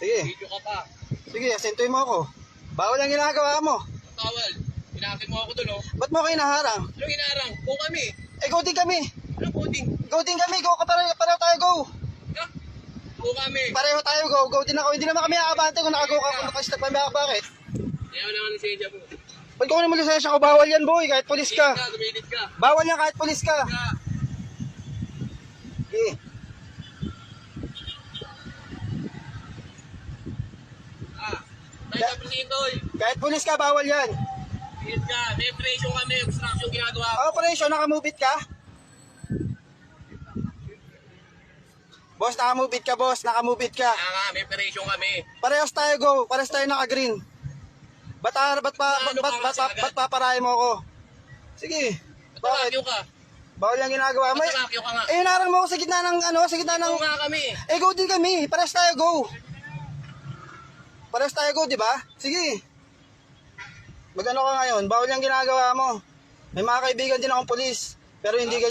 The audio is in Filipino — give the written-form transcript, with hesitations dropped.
Sige. Video ka pa. Sige, asentuin mo ako. Bawal ang ginagawa mo. Bawal. Hinakit mo ako doon, oh. Ba't mo ako hinaharang? Anong hinarang? Go kami. Go din kami. Anong coding? Go din kami. Go ka pareho tayo, go. Ha? Go kami. Pareho tayo, go. Go din ako. Hindi naman kami aabante kung nakago ka, kung nakastep kami. Bakit? Ayaw lang ang lisensya mo. Ba't ko naman lisensya ko? Bawal yan, boy. Kahit pulis ka. Gumilit ka. Bawal yan kahit pulis ka. Sige. Tayo sa presitoy. Kahit pulis ka, bawal yan. Gumilit ka. May operation kami. Obstruction ginagawa ko. Operation, nakamubit ka? Boss, nakamubit ka, boss. Nakamubit ka. Kaya nga, may operation kami. Parehas tayo, go. Parehas tayo naka-green. Ba't paparahin mo ako? Sige. Bakit? Bakit? ka? Bawal yung ginagawa mo. Bakit ka nga? Hinarang mo ako sa gitna ng sa gitna ng... Go nga kami. Go din kami. Parehas tayo, go. Parehas tayo, go, di ba? Sige. Magano ka ngayon? Bawal yung ginagawa mo. May mga kaibigan din akong pulis. Pero hindi ka...